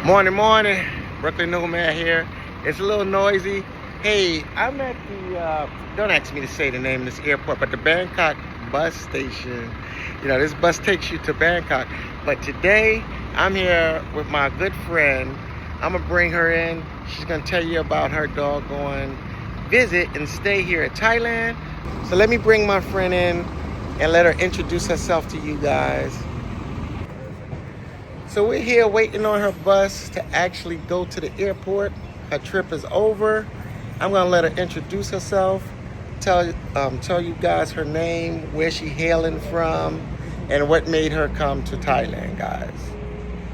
Morning, morning. Brooklyn Nomad here. It's a little noisy. Hey, I'm at the, don't ask me to say the name of this airport, but the Bangkok bus station. You know, this bus takes you to Bangkok. But today, I'm here with my good friend. I'm going to bring her in. She's going to tell you about her doggone visit and stay here in Thailand. So let me bring my friend in and let her introduce herself to you guys. So we're here waiting on her bus to actually go to the airport. Her trip is over. I'm gonna let her introduce herself, tell you guys her name, where she hailing from, and what made her come to Thailand, guys.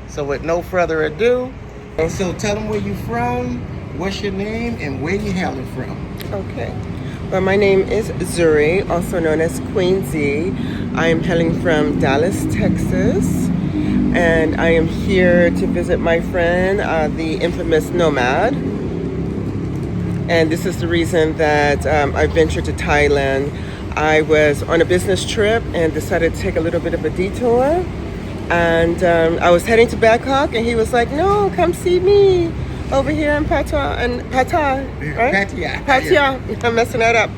So with no further ado, so tell them where you from, what's your name, and where you hailing from. Okay. Well, my name is Zuri, also known as Queen Z. I am hailing from Dallas, Texas. And I am here to visit my friend, the infamous Nomad. And this is the reason that I ventured to Thailand. I was on a business trip and decided to take a little bit of a detour. And I was heading to Bangkok, and he was like, "No, come see me over here in Pattaya, right? Pattaya. I'm messing that up."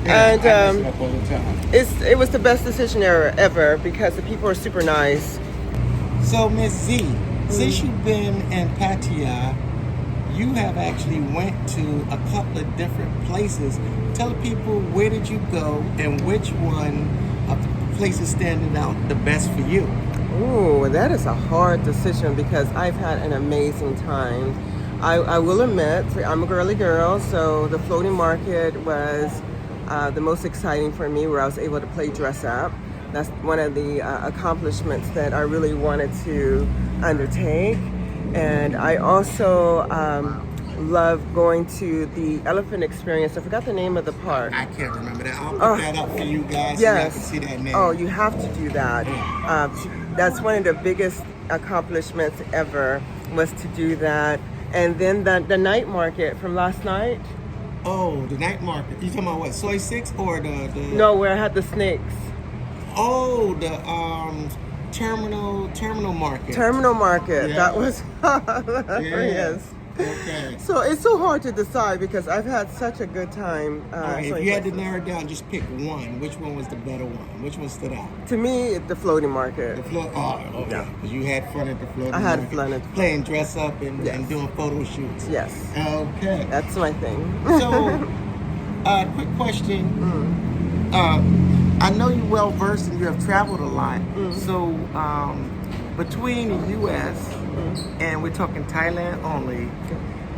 Yeah, and I mess up all the time. it was the best decision ever because the people are super nice. So Miss Z, since you've been in Pattaya, you have actually went to a couple of different places. Tell the people, where did you go and which one of the places standing out the best for you? Ooh, that is a hard decision because I've had an amazing time. I will admit, I'm a girly girl, so the floating market was the most exciting for me, where I was able to play dress up. That's one of the accomplishments that I really wanted to undertake. And I also love going to the elephant experience. I forgot the name of the park. I can't remember that. I'll put that up for you guys yes. so you can see that name. Oh, you have to do that. That's one of the biggest accomplishments ever, was to do that. And then the night market from last night. Oh, the night market. You talking about what, Soy 6 or the... No, where I had the snakes. Oh, the terminal market. Terminal market. Yeah. That was hilarious. Okay. So it's so hard to decide because I've had such a good time. All right, if you had to narrow it down, just pick one. Which one was the better one? Which one stood out? To me, the floating market. Oh, okay. Yeah. You had fun at the floating I market. had fun at the playing dress up and, Yes. and doing photo shoots. Yes. Okay. That's my thing. So, quick question. I know you're well versed and you have traveled a lot. So, between the U.S. and we're talking Thailand only,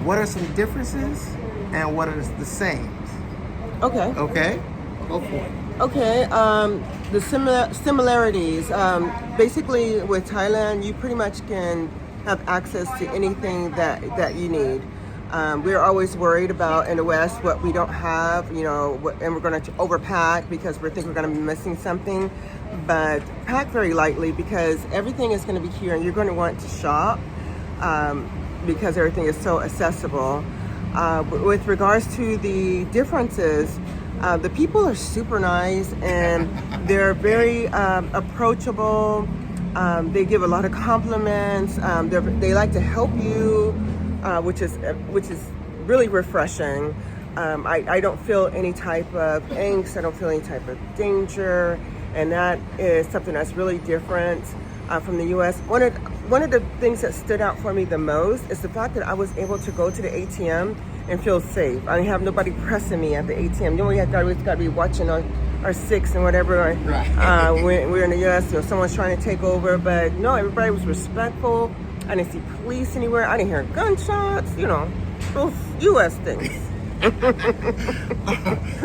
what are some differences and what are the same? Okay. Okay? Go for it. Okay. The similarities. Basically, with Thailand, you pretty much can have access to anything that you need. We're always worried about in the West what we don't have, and we're going to overpack because we think we're going to be missing something. But pack very lightly because everything is going to be here, and you're going to want to shop because everything is so accessible. With regards to the differences, the people are super nice and they're very approachable. They give a lot of compliments. They like to help you. Which is really refreshing. I don't feel any type of angst. I don't feel any type of danger, and that is something that's really different from the U.S. One of the things that stood out for me the most is the fact that I was able to go to the ATM and feel safe. I didn't have nobody pressing me at the ATM. We always got to be watching our six and whatever. Right. When we're in the U.S., someone's trying to take over, but no, everybody was respectful. I didn't see police anywhere. I didn't hear gunshots. Those U.S. things.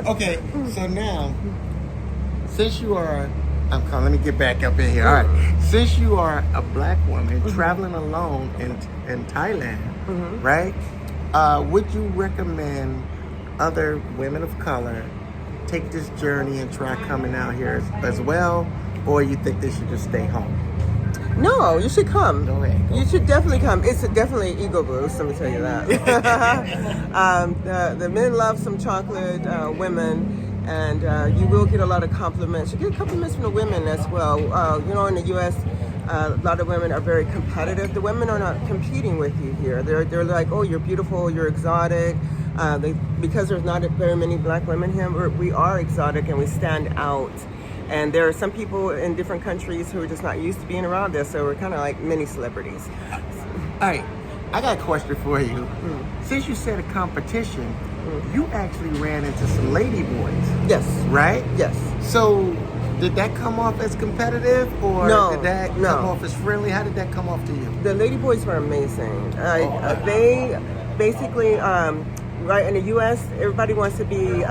Okay, so now, since you are, let me get back up in here. All right, since you are a black woman traveling alone in Thailand, right? Would you recommend other women of color take this journey and try coming out here as well, or you think they should just stay home? No, you should come. Go ahead. You should definitely come. It's definitely an ego boost, let me tell you that. The men love some chocolate, women, and you will get a lot of compliments. You get compliments from the women as well. In the U.S., A lot of women are very competitive. The women are not competing with you here. They're like, oh, you're beautiful, you're exotic. Because there's not very many black women here, we are exotic and we stand out. And there are some people in different countries who are just not used to being around us, so we're kind of like mini celebrities. All right, I got a question for you. Since you said a competition, you actually ran into some lady boys. Yes. Right? Yes. So, did that come off as competitive, or did that come off as friendly? How did that come off to you? The lady boys were amazing. They basically, right in the U.S., everybody wants to be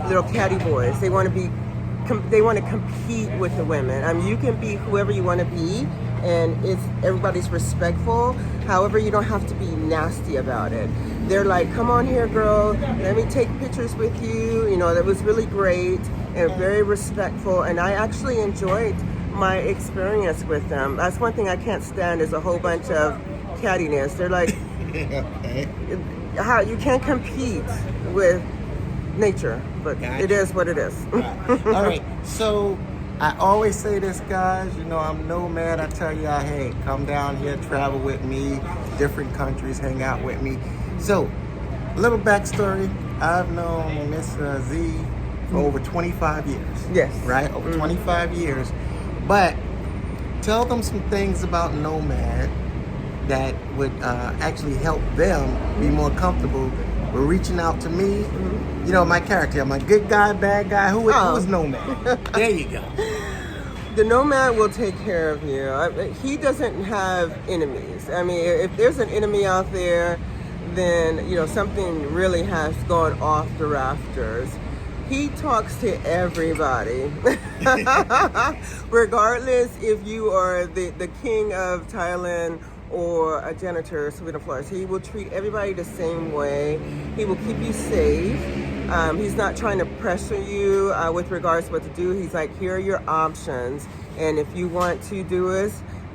little caddy boys. They want to be. They want to compete with the women. I mean, you can be whoever you want to be, and everybody's respectful. However, you don't have to be nasty about it. They're like, come on here, girl, let me take pictures with you. You know, that was really great and very respectful. And I actually enjoyed my experience with them. That's one thing I can't stand is a whole bunch of cattiness. They're like, how you can't compete with nature, but it is what it is. All right, so I always say this, guys, you know, I'm nomad. I tell you, hey, come down here, travel with me, different countries, hang out with me. So, a little backstory. I've known Miss Z for over 25 years. Yes. Right? Over 25 years. But tell them some things about Nomad that would actually help them be more comfortable with reaching out to me. You know, my character. I'm a good guy, bad guy. Who is Nomad? There you go. The Nomad will take care of you. He doesn't have enemies. I mean, if there's an enemy out there, then, you know, something really has gone off the rafters. He talks to everybody. Regardless if you are the king of Thailand or a janitor sweeping the floors. He will treat everybody the same way. He will keep you safe. He's not trying to pressure you with regards to what to do. He's like, here are your options. And if you want to do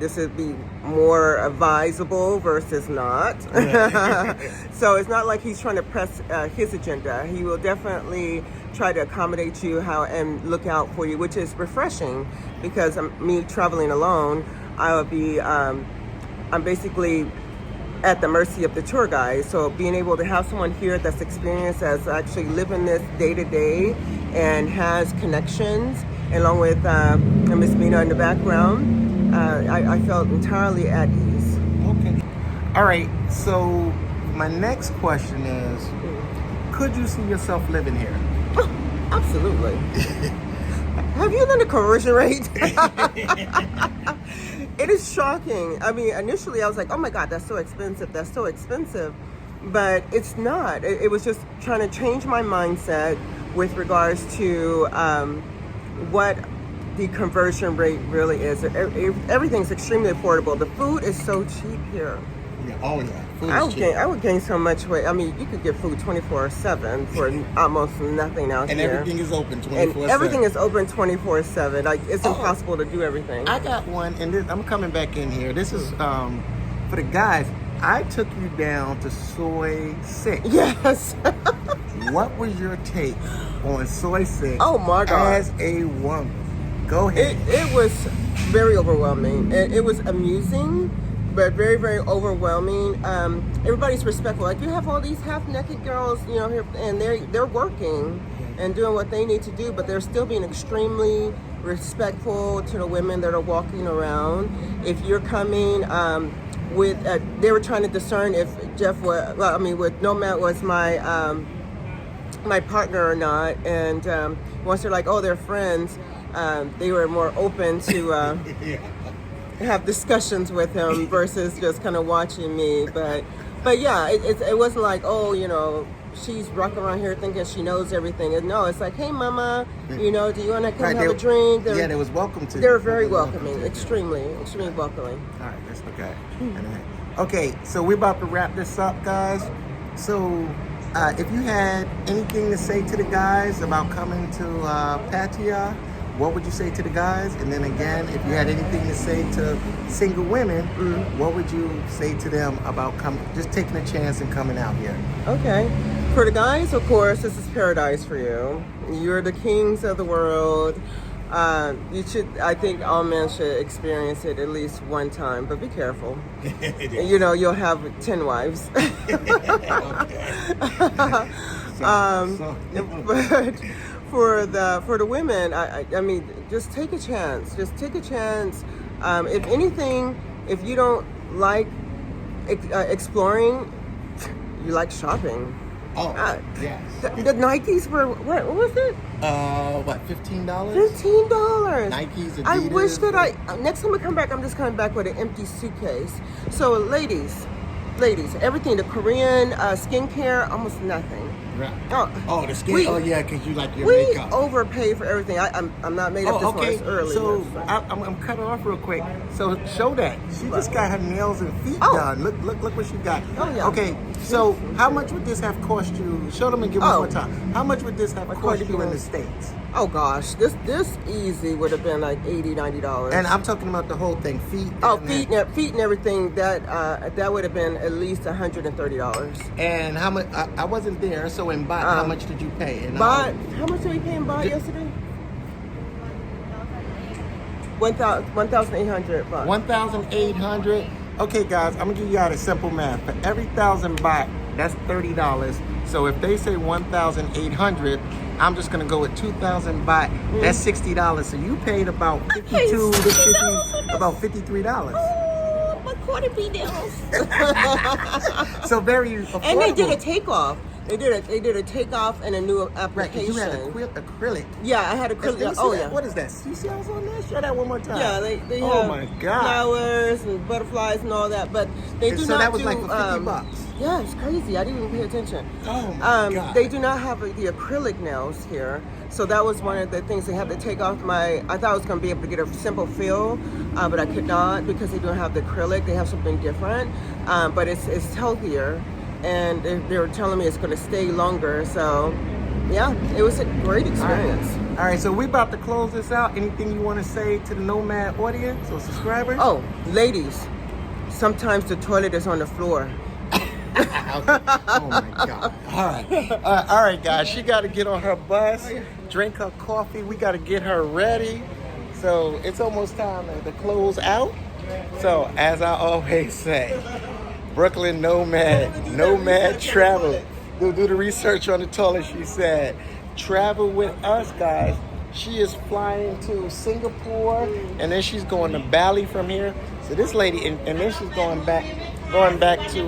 this would be more advisable versus not. So it's not like he's trying to press his agenda. He will definitely try to accommodate you and look out for you, which is refreshing because me traveling alone, I would be, I'm basically at the mercy of the tour guide. So being able to have someone here that's experienced, that's actually living this day to day and has connections, along with Miss Mina in the background, I felt entirely at ease. Okay. All right. So my next question is, could you see yourself living here? Oh, absolutely. Have you done the conversion rate? It is shocking. I mean, initially I was like, oh my God, that's so expensive. That's so expensive. But it's not. It was just trying to change my mindset with regards to what the conversion rate really is. Everything's extremely affordable. The food is so cheap here. Yeah, oh yeah. Food is cheap. I would gain so much weight. I mean, you could get food 24/7 for almost nothing out and here. And everything is open 24/7. And everything is open 24/7. Like, it's impossible to do everything. I got one, and I'm coming back in here. This is for the guys. I took you down to soy 6. Yes. What was your take on soy 6? Oh my God. As a woman, go ahead. It was very overwhelming. It was amusing, but very, very overwhelming. Everybody's respectful. Like, you have all these half-naked girls, you know, here, and they're working and doing what they need to do, but they're still being extremely respectful to the women that are walking around. If you're coming with, they were trying to discern if Jeff was, with Nomad was my my partner or not, and once they're like, oh, they're friends, they were more open to have discussions with him versus just kind of watching me. But yeah, it wasn't like, oh, you know, she's rocking around here thinking she knows everything. And no, it's like, hey, mama, you know, do you want to come have a drink? They was welcome to. They're very welcoming, extremely welcoming. All right, let's look at it. Okay, so we're about to wrap this up, guys. So if you had anything to say to the guys about coming to Pattaya, what would you say to the guys? And then again, if you had anything to say to single women, what would you say to them about just taking a chance and coming out here? Okay. For the guys, of course, this is paradise for you. You're the kings of the world. You should. I think all men should experience it at least one time, but be careful. You know, you'll have 10 wives. But for the women, I mean, just take a chance. Just take a chance. If anything, if you don't like exploring, you like shopping. Oh, yes. The Nikes were what was it? What, $15? $15. Nikes, Adidas. I wish that next time I come back, I'm just coming back with an empty suitcase. So, ladies, everything, the Korean skincare, almost nothing. Right. Oh, the skin. Oh, yeah, because you like your makeup. We overpay for everything. I'm not made up this one. It's early. So I'm cutting off real quick. So show that. She just got her nails and feet done. Look what she got. Oh, yeah. Okay, so how much would this have cost you? Show them and give one more time. How much would this have cost you in the States? Oh gosh, this easy would have been like $80, $90. And I'm talking about the whole thing, feet. Feet and everything. That would have been at least $130. And how much? I wasn't there, so in baht, how much did you pay? Baht? How much did we pay in baht yesterday? 1,800 baht. 1,800. Okay, guys, I'm gonna give you out a simple math. For every 1,000 baht, that's $30. So if they say 1,800, I'm just gonna go with 2,000 baht. That's $60. So you paid about about $53. Oh, my quarter be nails. So very affordable. And they did a takeoff. They did a takeoff and a new application. Right, you had acrylic. Yeah, I had acrylic. Oh, yeah. What is that? Seashells on there? Show that one more time. Yeah, they have my God. flowers and butterflies and all that, but they do not do. So that was like for $50. Yeah, it's crazy. I didn't even pay attention. Oh my God. They do not have the acrylic nails here, so that was one of the things they had to take off my. I thought I was going to be able to get a simple feel, but I could not because they don't have the acrylic. They have something different, but it's healthier. And they were telling me it's going to stay longer. So, yeah, it was a great experience. All right, so we're about to close this out. Anything you want to say to the Nomad audience or subscribers? Oh, ladies, sometimes the toilet is on the floor. Oh, my God. All right, guys. She got to get on her bus, drink her coffee. We got to get her ready. So it's almost time to close out. So, as I always say, Brooklyn Nomad Travel. Go do the research on the toilet, she said. Travel with us, guys. She is flying to Singapore, and then she's going to Bali from here. So this lady, and then she's going back to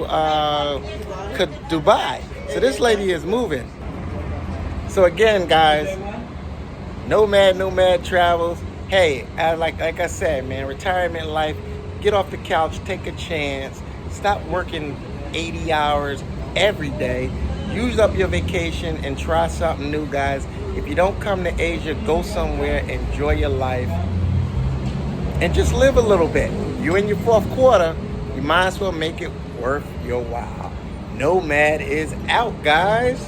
Dubai. So this lady is moving. So again, guys, Nomad Travels. Hey, like I said, man, retirement life. Get off the couch, take a chance. Stop working 80 hours every day. Use up your vacation and try something new, guys. If you don't come to Asia, go somewhere, enjoy your life, and just live a little bit. You're in your fourth quarter, you might as well make it worth your while. Nomad is out, guys.